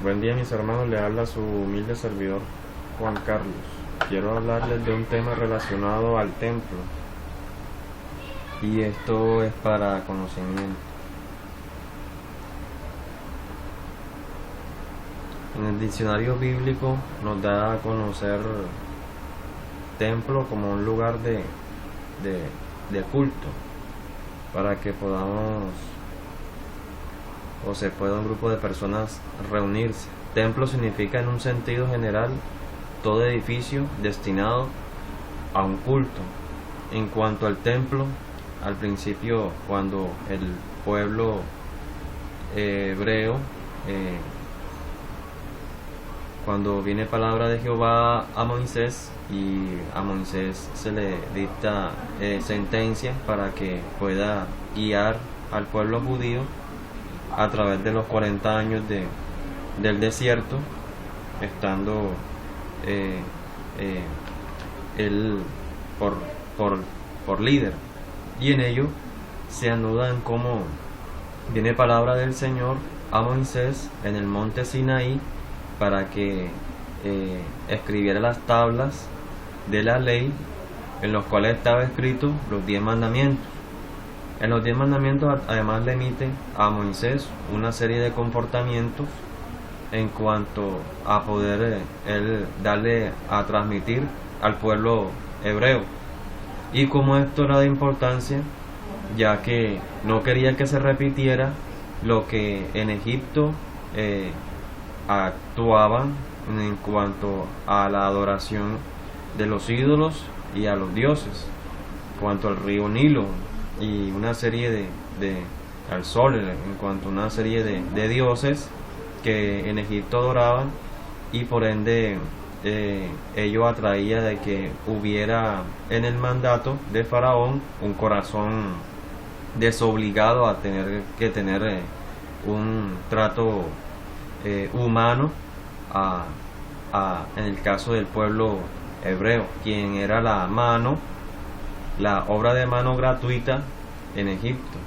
Buen día, mis hermanos, le habla su humilde servidor Juan Carlos. Quiero hablarles de un tema relacionado al templo, y esto es para conocimiento. En el diccionario bíblico nos da a conocer templo como un lugar de culto, para que podamos o se pueda un grupo de personas reunirse. Templo significa en un sentido general todo edificio destinado a un culto. En cuanto al templo, al principio, cuando el pueblo hebreo, cuando viene palabra de Jehová a Moisés, y a Moisés se le dicta sentencia para que pueda guiar al pueblo judío a través de los 40 años del desierto, estando él por líder, y en ello se anudan como viene palabra del Señor a Moisés en el monte Sinaí para que escribiera las tablas de la ley, en los cuales estaba escrito los 10 mandamientos. En los 10 mandamientos además le emite a Moisés una serie de comportamientos en cuanto a poder él darle a transmitir al pueblo hebreo. Y como esto era de importancia, ya que no quería que se repitiera lo que en Egipto actuaban en cuanto a la adoración de los ídolos y a los dioses, en cuanto al río Nilo y una serie al sol, en cuanto a una serie de dioses que en Egipto adoraban, y por ende ello atraía de que hubiera en el mandato de Faraón un corazón desobligado a tener que tener un trato humano en el caso del pueblo hebreo, quien era la obra de mano gratuita en Egipto.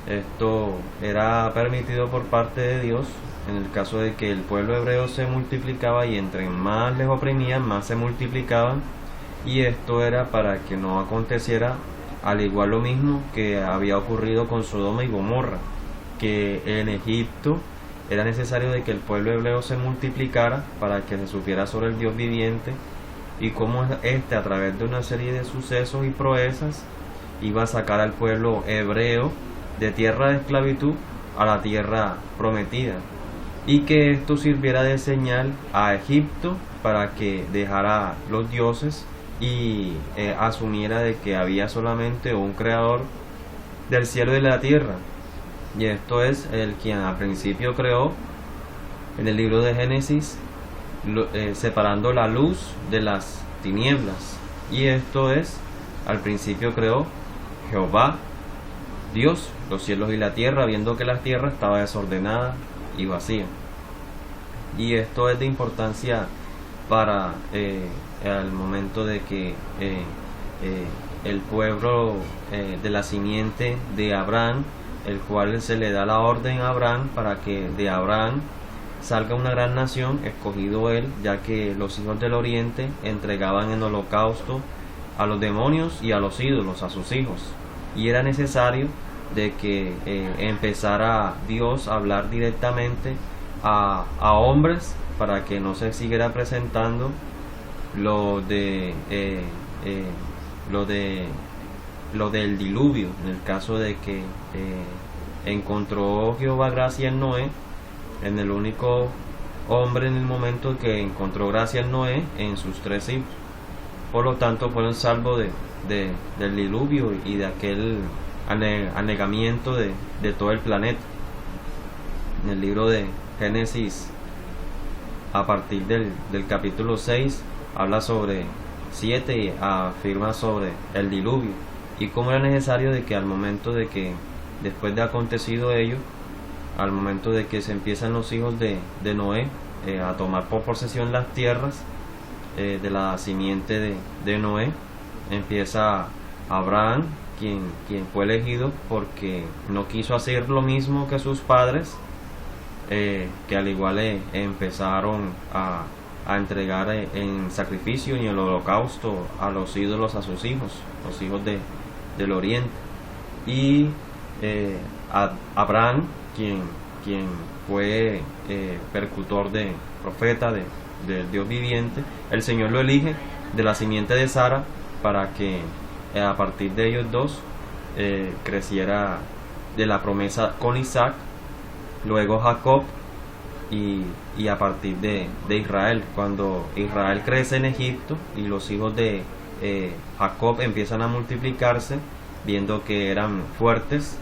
Esto era permitido por parte de Dios en el caso de que el pueblo hebreo se multiplicaba, y entre más les oprimían, más se multiplicaban, y esto era para que no aconteciera al igual lo mismo que había ocurrido con Sodoma y Gomorra, que en Egipto era necesario de que el pueblo hebreo se multiplicara para que se supiera sobre el Dios viviente, y cómo a través de una serie de sucesos y proezas iba a sacar al pueblo hebreo de tierra de esclavitud a la tierra prometida, y que esto sirviera de señal a Egipto para que dejara los dioses y asumiera de que había solamente un creador del cielo y de la tierra, y esto es el quien al principio creó en el libro de Génesis, separando la luz de las tinieblas, y esto es, al principio creó Jehová Dios los cielos y la tierra, viendo que la tierra estaba desordenada y vacía. Y esto es de importancia para al momento de que el pueblo de la simiente de Abraham, el cual se le da la orden a Abraham para que de Abraham salga una gran nación, escogido él, ya que los hijos del oriente entregaban en holocausto a los demonios y a los ídolos, a sus hijos, y era necesario de que empezara Dios a hablar directamente a hombres, para que no se siguiera presentando lo del diluvio, en el caso de que encontró Jehová gracia en Noé, en el único hombre en el momento que encontró gracia en Noé en sus 3 hijos. Por lo tanto, fueron salvos del diluvio y de aquel anegamiento de todo el planeta. En el libro de Génesis, a partir del capítulo 6, habla sobre 7 y afirma sobre el diluvio y cómo era necesario de que al momento de que, después de acontecido ello, al momento de que se empiezan los hijos de Noé a tomar por posesión las tierras de la simiente de Noé, empieza Abraham, quien fue elegido porque no quiso hacer lo mismo que sus padres, que al igual empezaron a entregar en sacrificio y en el holocausto a los ídolos a sus hijos, los hijos del oriente. Y Abraham, quien fue percutor de profeta de Dios viviente, el Señor lo elige de la simiente de Sara para que a partir de ellos dos creciera de la promesa con Isaac, luego Jacob y a partir de Israel. Cuando Israel crece en Egipto y los hijos de Jacob empiezan a multiplicarse, viendo que eran fuertes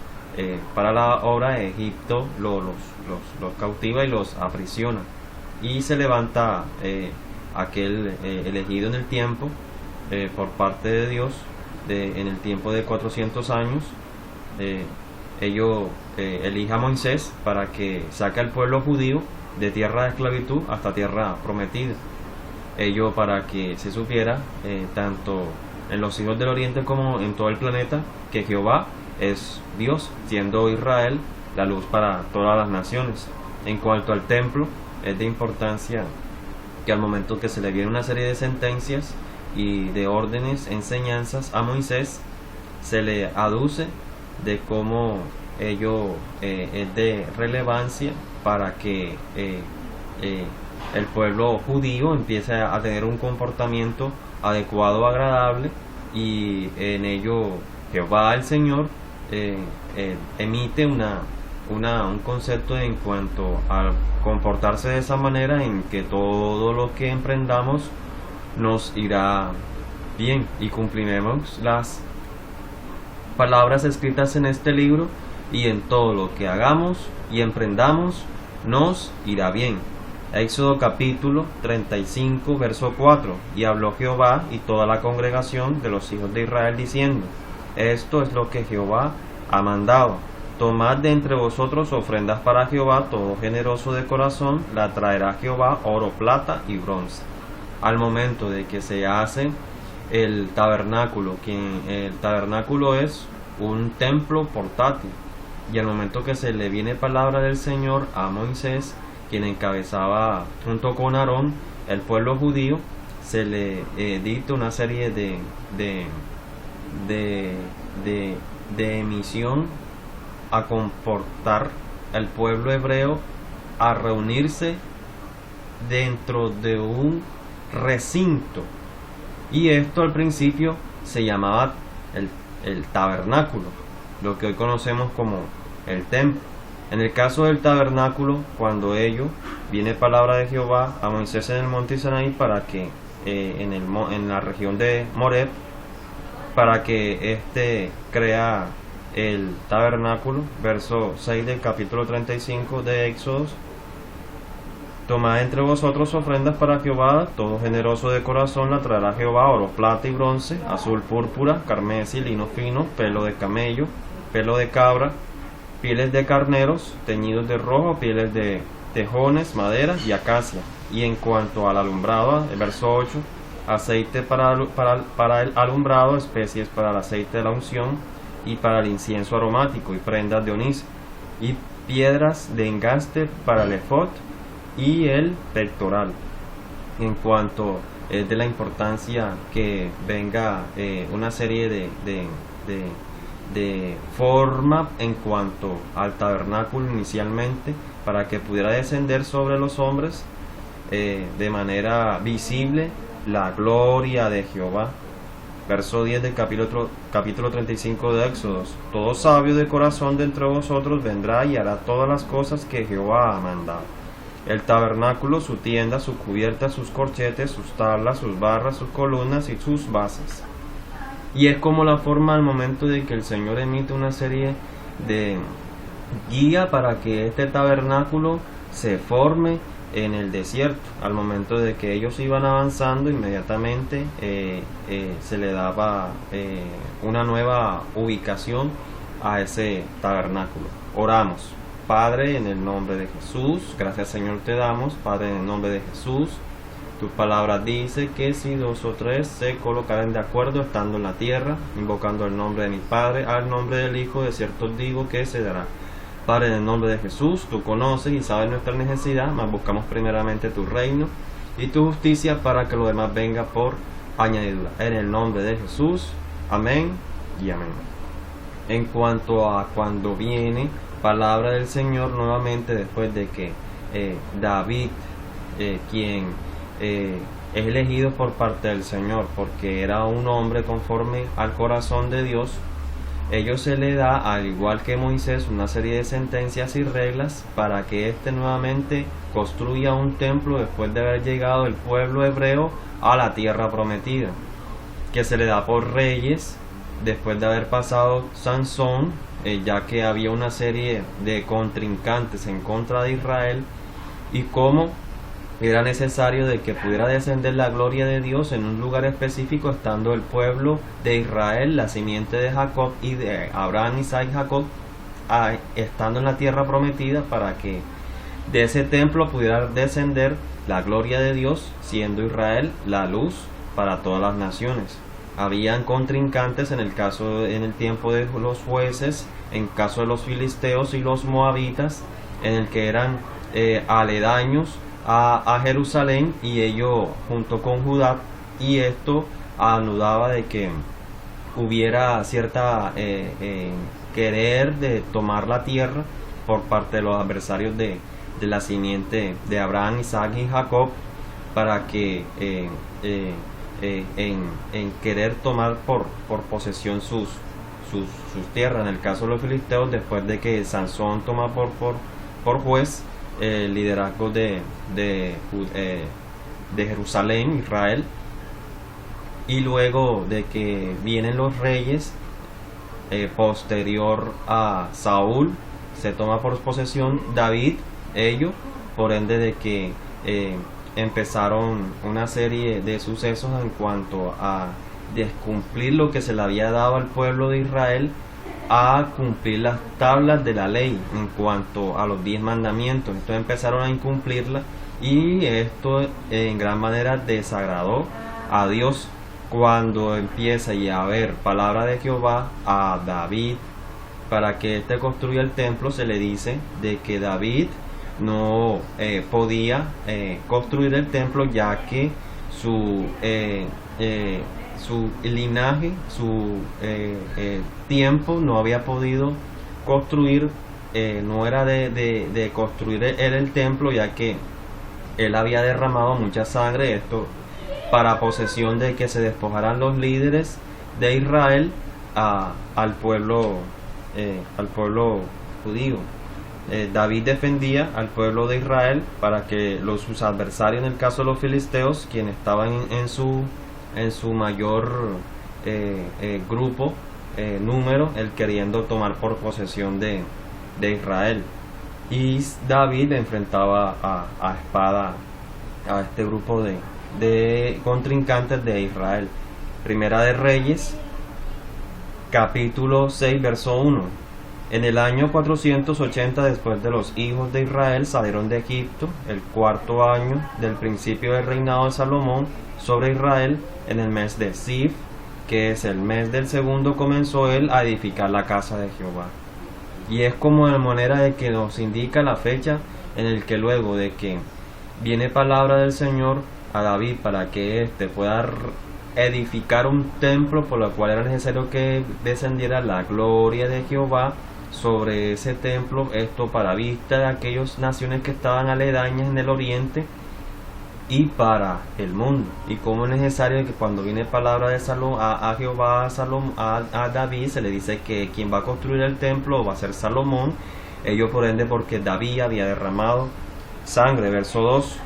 para la obra, Egipto los cautiva y los aprisiona, y se levanta aquel elegido en el tiempo por parte de Dios en el tiempo de 400 años. Ellos elija a Moisés para que saque al pueblo judío de tierra de esclavitud hasta tierra prometida. Ello para que se supiera tanto en los hijos del oriente como en todo el planeta que Jehová es Dios, siendo Israel la luz para todas las naciones. En cuanto al templo, es de importancia que al momento que se le viene una serie de sentencias y de órdenes, enseñanzas a Moisés, se le aduce de cómo ello es de relevancia para que el pueblo judío empiece a tener un comportamiento adecuado, agradable, y en ello Jehová el Señor emite un concepto en cuanto a comportarse de esa manera, en que todo lo que emprendamos nos irá bien y cumpliremos las palabras escritas en este libro, y en todo lo que hagamos y emprendamos nos irá bien. Éxodo capítulo 35 verso 4. Y habló Jehová y toda la congregación de los hijos de Israel diciendo: esto es lo que Jehová ha mandado: tomad de entre vosotros ofrendas para Jehová, todo generoso de corazón la traerá Jehová oro, plata y bronce. Al momento de que se hace el tabernáculo, el tabernáculo es un templo portátil, y al momento que se le viene palabra del Señor a Moisés, quien encabezaba junto con Aarón el pueblo judío, se le dicta una serie de emisión a comportar al pueblo hebreo a reunirse dentro de un recinto, y esto al principio se llamaba el tabernáculo, lo que hoy conocemos como el templo. En el caso del tabernáculo, cuando viene palabra de Jehová a Moisés en el monte Sinaí para que en la región de Moreb, para que crea el tabernáculo, verso 6 del capítulo 35 de Éxodo: tomad entre vosotros ofrendas para Jehová, todo generoso de corazón la traerá Jehová, oro, plata y bronce, azul, púrpura, carmesí, lino fino, pelo de camello, pelo de cabra, pieles de carneros teñidos de rojo, pieles de tejones, maderas y acacia. Y en cuanto al alumbrado, el verso 8, aceite para el alumbrado, especies para el aceite de la unción y para el incienso aromático, y prendas de onice, y piedras de engaste para el efod y el pectoral. En cuanto de la importancia que venga una serie de forma en cuanto al tabernáculo inicialmente, para que pudiera descender sobre los hombres de manera visible la gloria de Jehová. Verso 10 del capítulo 35 de Éxodo: todo sabio de corazón de entre vosotros vendrá y hará todas las cosas que Jehová ha mandado. el tabernáculo, su tienda, su cubierta, sus corchetes, sus tablas, sus barras, sus columnas y sus bases. Y es como la forma al momento de que el Señor emite una serie de guía para que este tabernáculo se forme en el desierto. Al momento de que ellos iban avanzando, inmediatamente se le daba una nueva ubicación a ese tabernáculo. Oramos. Padre, en el nombre de Jesús, gracias Señor te damos, Padre, en el nombre de Jesús. Tu palabra dice que si 2 o 3 se colocarán de acuerdo estando en la tierra, invocando el nombre de mi Padre, al nombre del Hijo, de cierto digo que se dará. Padre, en el nombre de Jesús, tú conoces y sabes nuestra necesidad, mas buscamos primeramente tu reino y tu justicia para que lo demás venga por añadidura. En el nombre de Jesús, amén y amén. En cuanto a cuando viene palabra del Señor nuevamente, después de que David, quien es elegido por parte del Señor porque era un hombre conforme al corazón de Dios, ellos se le da, al igual que Moisés, una serie de sentencias y reglas para que éste nuevamente construya un templo después de haber llegado el pueblo hebreo a la tierra prometida, que se le da por reyes después de haber pasado Sansón, ya que había una serie de contrincantes en contra de Israel, y cómo era necesario de que pudiera descender la gloria de Dios en un lugar específico, estando el pueblo de Israel, la simiente de Jacob y de Abraham, Isaac y Jacob, estando en la tierra prometida, para que de ese templo pudiera descender la gloria de Dios, siendo Israel la luz para todas las naciones. Habían contrincantes en el tiempo de los jueces, en caso de los filisteos y los moabitas, en el que eran aledaños a Jerusalén, y ello junto con Judá, y esto anudaba de que hubiera cierta querer de tomar la tierra por parte de los adversarios de la simiente de Abraham, Isaac y Jacob, para que en querer tomar por posesión sus tierras. En el caso de los filisteos, después de que Sansón toma por juez el liderazgo de Jerusalén, Israel, y luego de que vienen los reyes posterior a Saúl, se toma por posesión David, por ende de que empezaron una serie de sucesos en cuanto a descumplir lo que se le había dado al pueblo de Israel, a cumplir las tablas de la ley en cuanto a los 10 mandamientos. Entonces empezaron a incumplirlas, y esto en gran manera desagradó a Dios. Cuando empieza a haber palabra de Jehová a David para que éste construya el templo, se le dice de que David no podía construir el templo, ya que su linaje, su tiempo no había podido construir, no era de construir él el templo, ya que él había derramado mucha sangre, esto para posesión de que se despojaran los líderes de Israel al pueblo judío. David defendía al pueblo de Israel para que sus adversarios, en el caso de los filisteos, quienes estaban en su mayor grupo, número, el queriendo tomar por posesión de Israel. Y David enfrentaba a espada a este grupo de contrincantes de Israel. Primera de Reyes, capítulo 6, verso 1. En el año 480 después de los hijos de Israel salieron de Egipto, el 4º año del principio del reinado de Salomón sobre Israel, en el mes de Sif, que es el mes del segundo, comenzó él a edificar la casa de Jehová. Y es como de manera de que nos indica la fecha en el que luego de que viene palabra del Señor a David para que éste pueda edificar un templo, por lo cual era necesario que descendiera la gloria de Jehová sobre ese templo, esto para vista de aquellas naciones que estaban aledañas en el oriente y para el mundo. Y como es necesario que cuando viene palabra de a Jehová, a David, se le dice que quien va a construir el templo va a ser Salomón, ello por ende porque David había derramado sangre. Verso 2,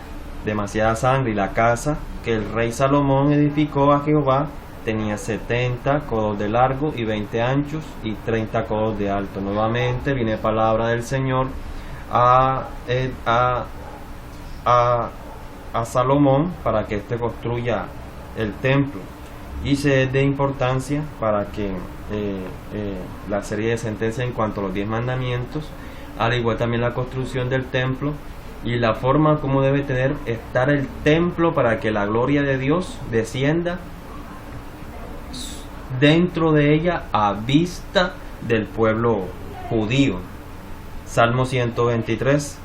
demasiada sangre. Y la casa que el rey Salomón edificó a Jehová tenía 70 codos de largo y 20 anchos y 30 codos de alto. Nuevamente viene palabra del Señor a Salomón para que éste construya el templo. Y se es de importancia para que la serie de sentencias en cuanto a los 10 mandamientos, al igual también la construcción del templo y la forma como debe estar el templo para que la gloria de Dios descienda dentro de ella a vista del pueblo judío. Salmo 123.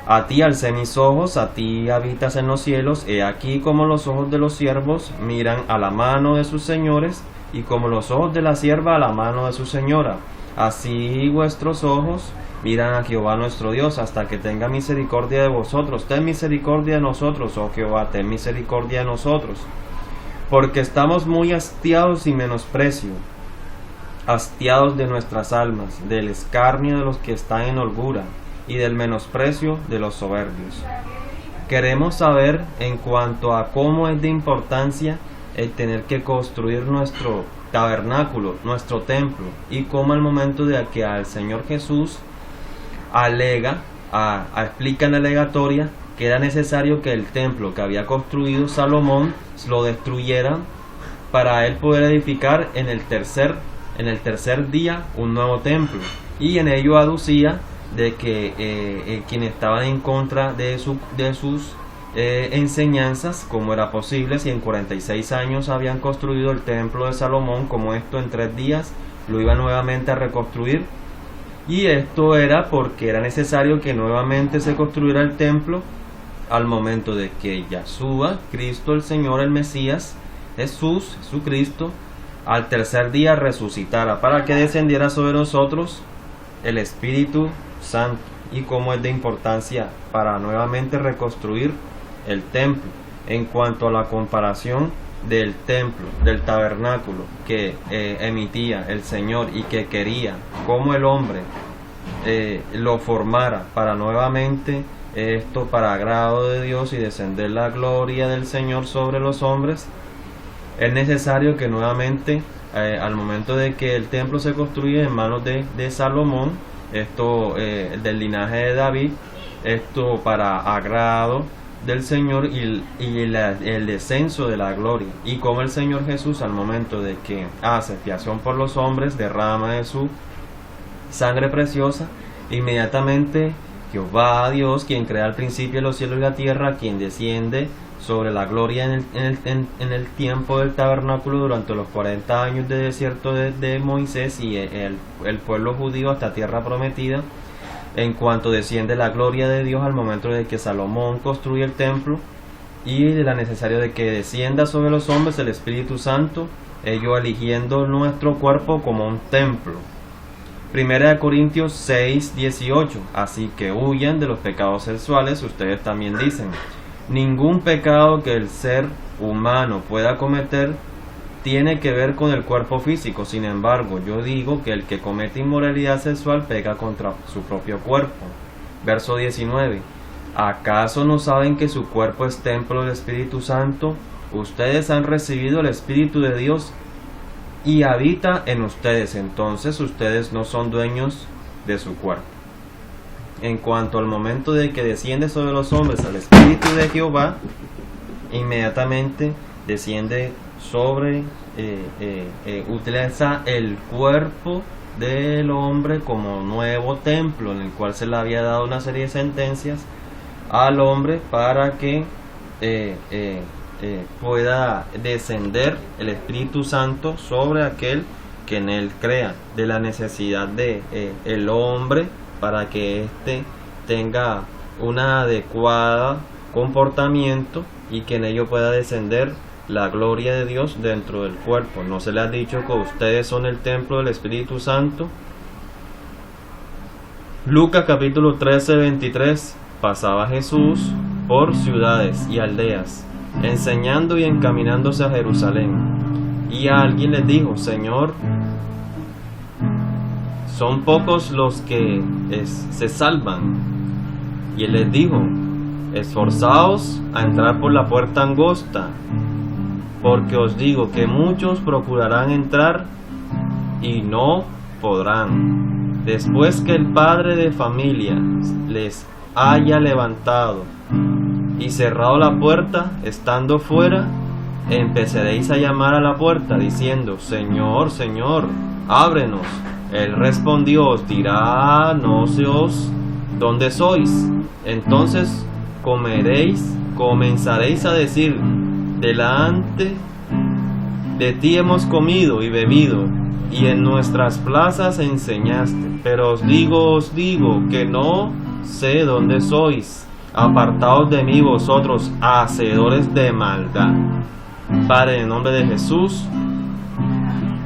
A ti alcé mis ojos, a ti habitas en los cielos, he aquí como los ojos de los siervos miran a la mano de sus señores, y como los ojos de la sierva a la mano de su señora. Así vuestros ojos miran a Jehová nuestro Dios, hasta que tenga misericordia de vosotros. Ten misericordia de nosotros, oh Jehová, ten misericordia de nosotros. Porque estamos muy hastiados y menosprecio, hastiados de nuestras almas, del escarnio de los que están en holgura, y del menosprecio de los soberbios. Queremos saber en cuanto a cómo es de importancia el tener que construir nuestro tabernáculo, nuestro templo, y cómo al momento de que al Señor Jesús explica en la alegatoria que era necesario que el templo que había construido Salomón lo destruyeran para él poder edificar en el tercer día un nuevo templo, y en ello aducía de que quienes estaban en contra de sus enseñanzas, como era posible si en 46 años habían construido el templo de Salomón, como esto en 3 días lo iba nuevamente a reconstruir. Y esto era porque era necesario que nuevamente se construyera el templo al momento de que Yahshua, Cristo el Señor, el Mesías, Jesucristo, al tercer día resucitara, para que descendiera sobre nosotros el Espíritu Santo. Y cómo es de importancia para nuevamente reconstruir el templo. En cuanto a la comparación del templo, del tabernáculo que emitía el Señor y que quería como el hombre lo formara para nuevamente esto para agrado de Dios y descender la gloria del Señor sobre los hombres, es necesario que nuevamente al momento de que el templo se construye en manos de Salomón, esto del linaje de David, esto para agrado del Señor y el descenso de la gloria, y como el Señor Jesús al momento de que hace expiación por los hombres, derrama de su sangre preciosa, inmediatamente Jehová Dios, quien crea al principio los cielos y la tierra, quien desciende sobre la gloria en el tiempo del tabernáculo durante los 40 años de desierto de Moisés y el pueblo judío hasta tierra prometida, en cuanto desciende la gloria de Dios al momento de que Salomón construye el templo, y de la necesario de que descienda sobre los hombres el Espíritu Santo, ello eligiendo nuestro cuerpo como un templo. 1 Corintios 6:18. Así que huyan de los pecados sexuales. Ustedes también dicen: ningún pecado que el ser humano pueda cometer tiene que ver con el cuerpo físico. Sin embargo, yo digo que el que comete inmoralidad sexual peca contra su propio cuerpo. Verso 19. ¿Acaso no saben que su cuerpo es templo del Espíritu Santo? Ustedes han recibido el Espíritu de Dios y habita en ustedes. Entonces ustedes no son dueños de su cuerpo. En cuanto al momento de que desciende sobre los hombres el Espíritu de Jehová, inmediatamente desciende sobre, utiliza el cuerpo del hombre como nuevo templo, en el cual se le había dado una serie de sentencias al hombre para que pueda descender el Espíritu Santo sobre aquel que en él crea, de la necesidad de el hombre para que éste tenga una adecuada comportamiento y que en ello pueda descender la gloria de Dios dentro del cuerpo. ¿No se les ha dicho que ustedes son el templo del Espíritu Santo? Lucas capítulo 13:23. Pasaba Jesús por ciudades y aldeas, enseñando y encaminándose a Jerusalén. Y a alguien les dijo: Señor, son pocos los que se salvan. Y él les dijo: esforzaos a entrar por la puerta angosta, porque os digo que muchos procurarán entrar y no podrán. Después que el padre de familia les haya levantado y cerrado la puerta, estando fuera, empezaréis a llamar a la puerta, diciendo: Señor, Señor, ábrenos. Él respondió: os dirá, no sé os dónde sois. Entonces comenzaréis a decir: delante de ti hemos comido y bebido, y en nuestras plazas enseñaste. Pero os digo que no sé dónde sois. Apartaos de mí vosotros, hacedores de maldad. Padre, en el nombre de Jesús,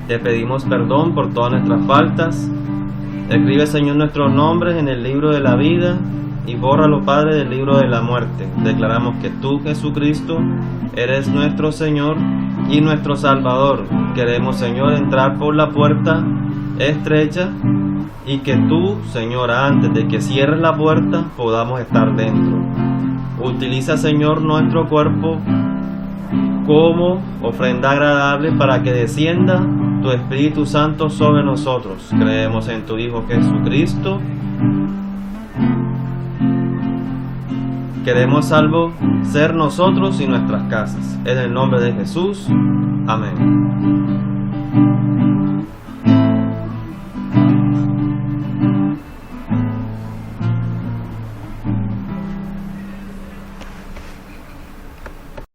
te pedimos perdón por todas nuestras faltas. Escribe, Señor, nuestros nombres en el libro de la vida y bórralo, Padre, del libro de la muerte. Declaramos que tú, Jesucristo, eres nuestro Señor y nuestro Salvador. Queremos, Señor, entrar por la puerta estrecha y que tú, Señor, antes de que cierres la puerta, podamos estar dentro. Utiliza, Señor, nuestro cuerpo como ofrenda agradable para que descienda tu Espíritu Santo sobre nosotros. Creemos en tu Hijo Jesucristo. Queremos, salvo, ser nosotros y nuestras casas. En el nombre de Jesús. Amén.